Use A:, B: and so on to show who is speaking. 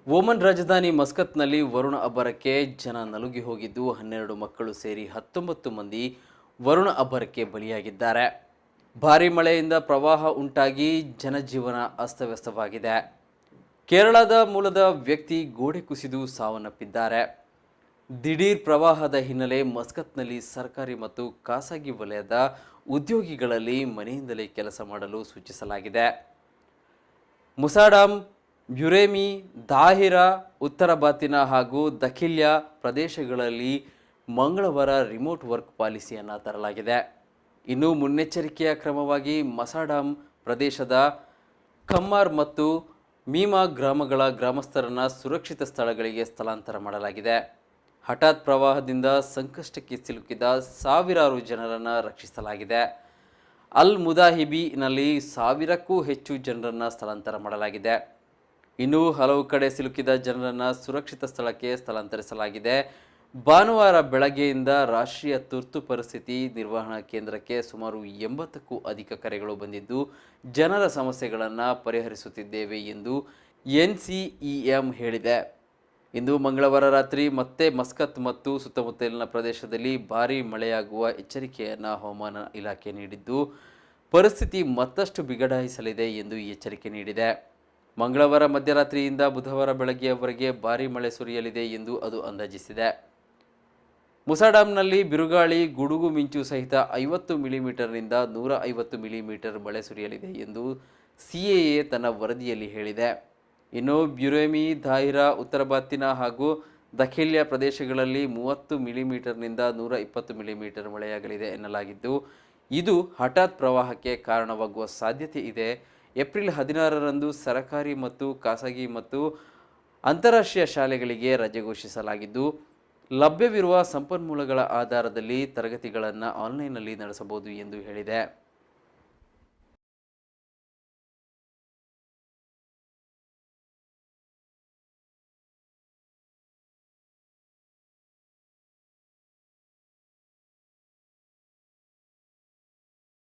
A: Oman ರಾಜಧಾನಿ ಮಸ್ಕತ್ನಲ್ಲಿ ವರುಣ ಅಬ್ಬರಕ್ಕೆ ಜನ ನಲುಗಿ ಹೋಗಿದ್ದು 12 ಮಕ್ಕಳು ಸೇರಿ 19 ಮಂದಿ ವರುಣ ಅಬ್ಬರಕ್ಕೆ ಬಲಿಯಾಗಿದ್ದಾರೆ. ಭಾರೀ ಮಳೆಯಿಂದ ಪ್ರವಾಹ ಉಂಟಾಗಿ ಜನಜೀವನ ಅಸ್ತವ್ಯಸ್ತವಾಗಿದೆ. ಕೇರಳದ ಮೂಲದ ವ್ಯಕ್ತಿ ಗೋಡೆ ಕುಸಿದು ಸಾವನ್ನಪ್ಪಿದ್ದಾರೆ. ದಿಢೀರ್ ಪ್ರವಾಹದ ಹಿನ್ನೆಲೆ ಮಸ್ಕತ್ನಲ್ಲಿ ಸರ್ಕಾರಿ ಮತ್ತು ಖಾಸಗಿ ವಲಯದ ಉದ್ಯೋಗಿಗಳಲ್ಲಿ ಮನೆಯಿಂದಲೇ ಕೆಲಸ ಮಾಡಲು ಸೂಚಿಸಲಾಗಿದೆ. ಮುಸಾಡಾಮ್, ಬ್ಯುರೇಮಿ, ದಾಹಿರಾ, ಉತ್ತರ ಬಾತಿನ ಹಾಗೂ ದಖಿಲ್ಯಾ ಪ್ರದೇಶಗಳಲ್ಲಿ ಮಂಗಳವಾರ ರಿಮೋಟ್ ವರ್ಕ್ ಪಾಲಿಸಿಯನ್ನು ತರಲಾಗಿದೆ. ಇನ್ನು ಮುನ್ನೆಚ್ಚರಿಕೆಯ ಕ್ರಮವಾಗಿ ಮಸಾಡಾಮ್ ಪ್ರದೇಶದ ಕಮ್ಮಾರ್ ಮತ್ತು ಮೀಮಾ ಗ್ರಾಮಗಳ ಗ್ರಾಮಸ್ಥರನ್ನು ಸುರಕ್ಷಿತ ಸ್ಥಳಗಳಿಗೆ ಸ್ಥಳಾಂತರ ಮಾಡಲಾಗಿದೆ. ಹಠಾತ್ ಪ್ರವಾಹದಿಂದ ಸಂಕಷ್ಟಕ್ಕೆ ಸಿಲುಕಿದ ಸಾವಿರಾರು ಜನರನ್ನು ರಕ್ಷಿಸಲಾಗಿದೆ. ಅಲ್ ಮುದಾಹಿಬಿನಲ್ಲಿ 1000ಕ್ಕೂ ಹೆಚ್ಚು ಜನರನ್ನು ಸ್ಥಳಾಂತರ ಮಾಡಲಾಗಿದೆ. ಇನ್ನೂ ಹಲವು ಕಡೆ ಸಿಲುಕಿದ ಜನರನ್ನು ಸುರಕ್ಷಿತ ಸ್ಥಳಕ್ಕೆ ಸ್ಥಳಾಂತರಿಸಲಾಗಿದೆ. ಭಾನುವಾರ ಬೆಳಗ್ಗೆಯಿಂದ ರಾಷ್ಟ್ರೀಯ ತುರ್ತು ಪರಿಸ್ಥಿತಿ ನಿರ್ವಹಣಾ ಕೇಂದ್ರಕ್ಕೆ ಸುಮಾರು 80ಕ್ಕೂ ಅಧಿಕ ಕರೆಗಳು ಬಂದಿದ್ದು, ಜನರ ಸಮಸ್ಯೆಗಳನ್ನು ಪರಿಹರಿಸುತ್ತಿದ್ದೇವೆ ಎಂದು NCEM ಹೇಳಿದೆ. ಇಂದು ಮಂಗಳವಾರ ರಾತ್ರಿ ಮತ್ತೆ ಮಸ್ಕತ್ ಮತ್ತು ಸುತ್ತಮುತ್ತಲಿನ ಪ್ರದೇಶದಲ್ಲಿ ಭಾರೀ ಮಳೆಯಾಗುವ ಎಚ್ಚರಿಕೆಯನ್ನು ಹವಾಮಾನ ಇಲಾಖೆ ನೀಡಿದ್ದು, ಪರಿಸ್ಥಿತಿ ಮತ್ತಷ್ಟು ಬಿಗಡಾಯಿಸಲಿದೆ ಎಂದು ಎಚ್ಚರಿಕೆ ನೀಡಿದೆ. ಮಂಗಳವಾರ ಮಧ್ಯರಾತ್ರಿಯಿಂದ ಬುಧವಾರ ಬೆಳಗ್ಗೆಯವರೆಗೆ ಭಾರೀ ಮಳೆ ಸುರಿಯಲಿದೆ ಎಂದು ಅದು ಅಂದಾಜಿಸಿದೆ. ಮುಸಾಡಾಮ್ನಲ್ಲಿ ಬಿರುಗಾಳಿ, ಗುಡುಗು ಮಿಂಚು ಸಹಿತ 50 ಮಿಲಿಮೀಟರ್ನಿಂದ 150 ಮಿಲಿಮೀಟರ್ ಮಳೆ ಸುರಿಯಲಿದೆ ಎಂದು CAA ತನ್ನ ವರದಿಯಲ್ಲಿ ಹೇಳಿದೆ. ಇನ್ನು ಬ್ಯುರೇಮಿ, ದಾಹಿರಾ, ಉತ್ತರ ಬಾತಿನ ಹಾಗೂ ದಖಿಲ್ಯಾ ಪ್ರದೇಶಗಳಲ್ಲಿ 30 ಮಿಲಿಮೀಟರ್ನಿಂದ 120 ಮಿಲಿಮೀಟರ್ ಮಳೆಯಾಗಲಿದೆ ಎನ್ನಲಾಗಿದ್ದು, ಇದು ಹಠಾತ್ ಪ್ರವಾಹಕ್ಕೆ ಕಾರಣವಾಗುವ ಸಾಧ್ಯತೆ ಇದೆ. ಏಪ್ರಿಲ್ 16ರಂದು ಸರ್ಕಾರಿ ಮತ್ತು ಖಾಸಗಿ ಮತ್ತು ಅಂತಾರಾಷ್ಟ್ರೀಯ ಶಾಲೆಗಳಿಗೆ ರಜೆ ಘೋಷಿಸಲಾಗಿದ್ದು, ಲಭ್ಯವಿರುವ ಸಂಪನ್ಮೂಲಗಳ ಆಧಾರದಲ್ಲಿ ತರಗತಿಗಳನ್ನು ಆನ್ಲೈನ್ನಲ್ಲಿ ನಡೆಸಬಹುದು ಎಂದು ಹೇಳಿದೆ.